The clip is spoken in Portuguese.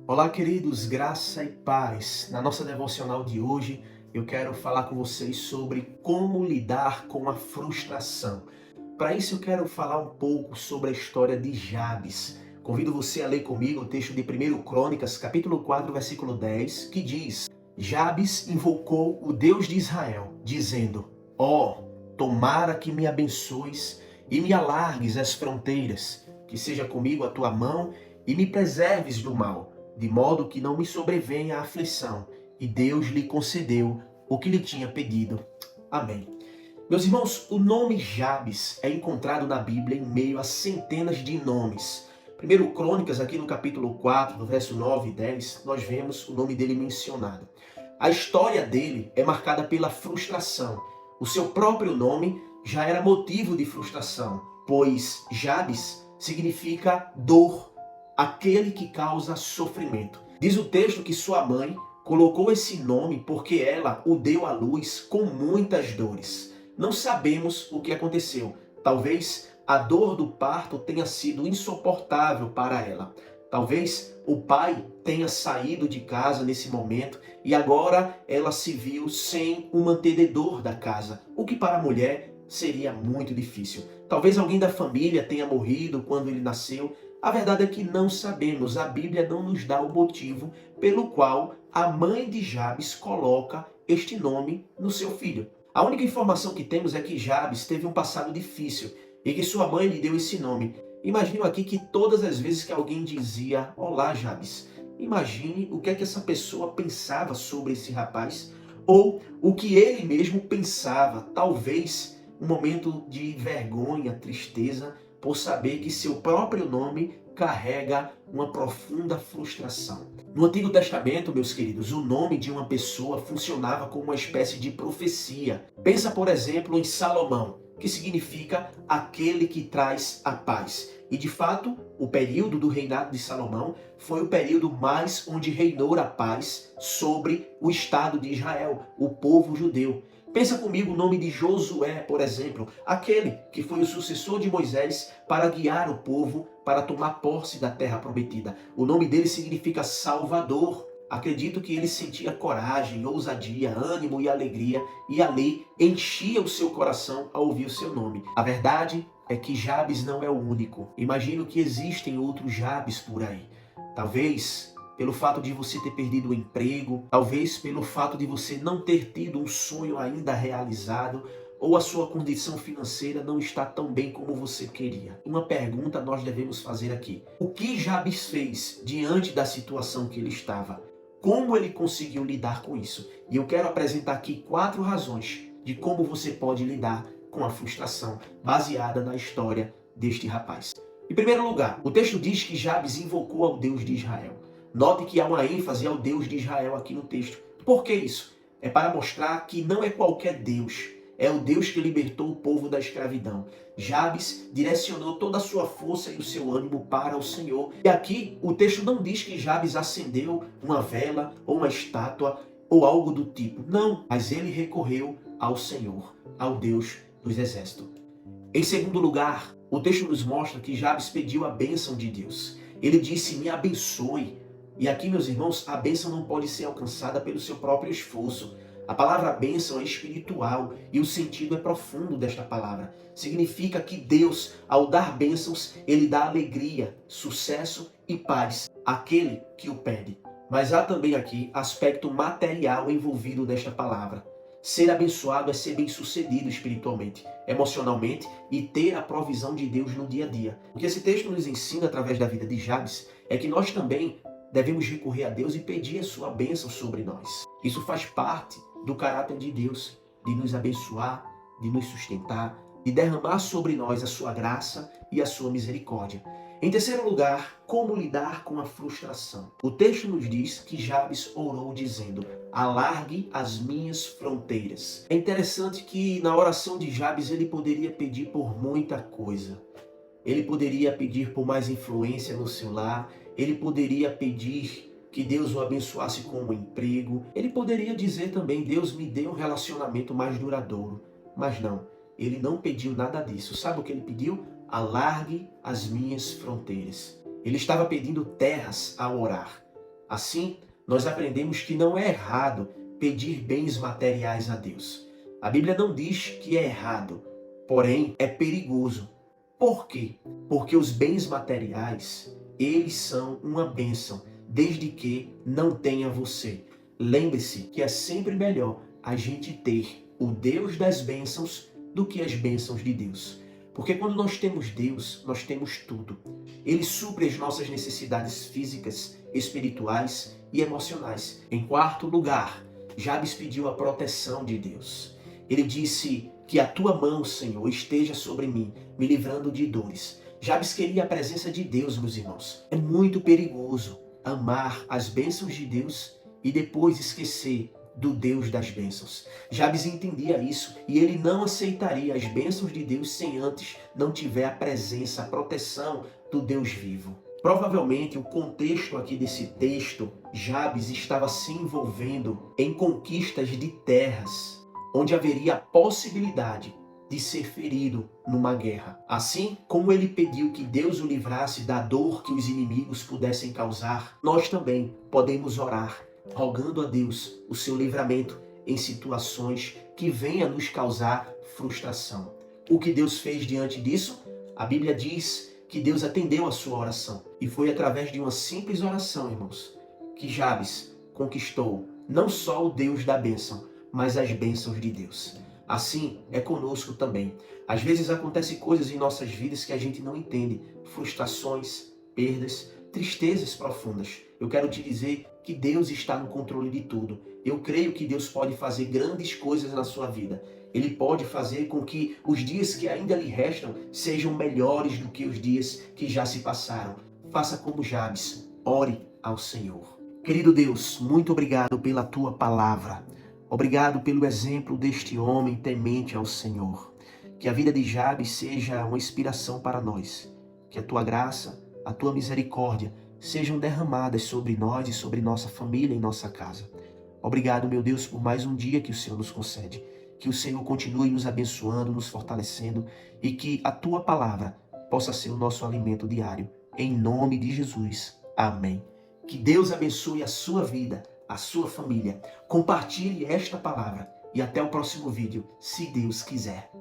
Olá, queridos, graça e paz. Na nossa devocional de hoje, eu quero falar com vocês sobre como lidar com a frustração. Para isso, eu quero falar um pouco sobre a história de Jabes. Convido você a ler comigo o texto de 1 Crônicas, capítulo 4, versículo 10, que diz: Jabes invocou o Deus de Israel, dizendo: Ó, tomara que me abençoes e me alargues as fronteiras, que seja comigo a tua mão e me preserves do mal, de modo que não me sobrevenha a aflição. E Deus lhe concedeu o que lhe tinha pedido. Amém. Meus irmãos, o nome Jabes é encontrado na Bíblia em meio a centenas de nomes. Primeiro Crônicas, aqui no capítulo 4, no verso 9 e 10, nós vemos o nome dele mencionado. A história dele é marcada pela frustração. O seu próprio nome já era motivo de frustração, pois Jabes significa dor, aquele que causa sofrimento. Diz o texto que sua mãe colocou esse nome porque ela o deu à luz com muitas dores. Não sabemos o que aconteceu. Talvez a dor do parto tenha sido insuportável para ela. Talvez o pai tenha saído de casa nesse momento e agora ela se viu sem um mantenedor da casa, o que para a mulher seria muito difícil. Talvez alguém da família tenha morrido quando ele nasceu. A verdade é que não sabemos, a Bíblia não nos dá o motivo pelo qual a mãe de Jabes coloca este nome no seu filho. A única informação que temos é que Jabes teve um passado difícil e que sua mãe lhe deu esse nome. Imagino aqui que todas as vezes que alguém dizia "Olá, Jabes", imagine o que é que essa pessoa pensava sobre esse rapaz ou o que ele mesmo pensava, talvez um momento de vergonha, tristeza, por saber que seu próprio nome carrega uma profunda frustração. No Antigo Testamento, meus queridos, o nome de uma pessoa funcionava como uma espécie de profecia. Pensa, por exemplo, em Salomão, que significa aquele que traz a paz. E de fato, o período do reinado de Salomão foi o período mais onde reinou a paz sobre o Estado de Israel, o povo judeu. Pensa comigo o nome de Josué, por exemplo, aquele que foi o sucessor de Moisés para guiar o povo para tomar posse da terra prometida. O nome dele significa Salvador. Acredito que ele sentia coragem, ousadia, ânimo e alegria, e ali enchia o seu coração ao ouvir o seu nome. A verdade é que Jabes não é o único. Imagino que existem outros Jabes por aí. Talvez pelo fato de você ter perdido o emprego, talvez pelo fato de você não ter tido um sonho ainda realizado, ou a sua condição financeira não está tão bem como você queria. Uma pergunta nós devemos fazer aqui: o que Jabes fez diante da situação que ele estava? Como ele conseguiu lidar com isso? E eu quero apresentar aqui 4 razões de como você pode lidar com a frustração, baseada na história deste rapaz. Em primeiro lugar, o texto diz que Jabes invocou ao Deus de Israel. Note que há uma ênfase ao Deus de Israel aqui no texto. Por que isso? É para mostrar que não é qualquer Deus. É o Deus que libertou o povo da escravidão. Jabes direcionou toda a sua força e o seu ânimo para o Senhor. E aqui o texto não diz que Jabes acendeu uma vela ou uma estátua ou algo do tipo. Não, mas ele recorreu ao Senhor, ao Deus dos exércitos. Em segundo lugar, o texto nos mostra que Jabes pediu a bênção de Deus. Ele disse: me abençoe. E aqui, meus irmãos, a bênção não pode ser alcançada pelo seu próprio esforço. A palavra bênção é espiritual e o sentido é profundo desta palavra. Significa que Deus, ao dar bênçãos, ele dá alegria, sucesso e paz àquele que o pede. Mas há também aqui aspecto material envolvido nesta palavra. Ser abençoado é ser bem-sucedido espiritualmente, emocionalmente e ter a provisão de Deus no dia a dia. O que esse texto nos ensina através da vida de Jabes é que nós também devemos recorrer a Deus e pedir a sua bênção sobre nós. Isso faz parte do caráter de Deus, de nos abençoar, de nos sustentar, de derramar sobre nós a sua graça e a sua misericórdia. Em terceiro lugar, como lidar com a frustração? O texto nos diz que Jabes orou dizendo: alargue as minhas fronteiras. É interessante que na oração de Jabes ele poderia pedir por muita coisa. Ele poderia pedir por mais influência no seu lar, ele poderia pedir que Deus o abençoasse com um emprego, ele poderia dizer também: Deus me dê um relacionamento mais duradouro. Mas não, ele não pediu nada disso. Sabe o que ele pediu? Alargue as minhas fronteiras. Ele estava pedindo terras ao orar. Assim, nós aprendemos que não é errado pedir bens materiais a Deus. A Bíblia não diz que é errado, porém é perigoso. Por quê? Porque os bens materiais, eles são uma bênção, desde que não tenha você. Lembre-se que é sempre melhor a gente ter o Deus das bênçãos do que as bênçãos de Deus. Porque quando nós temos Deus, nós temos tudo. Ele supre as nossas necessidades físicas, espirituais e emocionais. Em quarto lugar, Jabes pediu a proteção de Deus. Ele disse que a tua mão, Senhor, esteja sobre mim, me livrando de dores. Jabes queria a presença de Deus, meus irmãos. É muito perigoso amar as bênçãos de Deus e depois esquecer do Deus das bênçãos. Jabes entendia isso e ele não aceitaria as bênçãos de Deus sem antes não tiver a presença, a proteção do Deus vivo. Provavelmente o contexto aqui desse texto, Jabes estava se envolvendo em conquistas de terras, onde haveria a possibilidade de ser ferido numa guerra. Assim como ele pediu que Deus o livrasse da dor que os inimigos pudessem causar, nós também podemos orar, rogando a Deus o seu livramento em situações que venham nos causar frustração. O que Deus fez diante disso? A Bíblia diz que Deus atendeu a sua oração. E foi através de uma simples oração, irmãos, que Jabes conquistou não só o Deus da bênção, mas as bênçãos de Deus. Assim é conosco também. Às vezes acontecem coisas em nossas vidas que a gente não entende. Frustrações, perdas, tristezas profundas. Eu quero te dizer que Deus está no controle de tudo. Eu creio que Deus pode fazer grandes coisas na sua vida. Ele pode fazer com que os dias que ainda lhe restam sejam melhores do que os dias que já se passaram. Faça como Jabes, ore ao Senhor. Querido Deus, muito obrigado pela tua palavra. Obrigado pelo exemplo deste homem temente ao Senhor. Que a vida de Jabes seja uma inspiração para nós. Que a tua graça, a tua misericórdia sejam derramadas sobre nós e sobre nossa família e nossa casa. Obrigado, meu Deus, por mais um dia que o Senhor nos concede. Que o Senhor continue nos abençoando, nos fortalecendo e que a tua palavra possa ser o nosso alimento diário. Em nome de Jesus. Amém. Que Deus abençoe a sua vida, a sua família. Compartilhe esta palavra e até o próximo vídeo, se Deus quiser.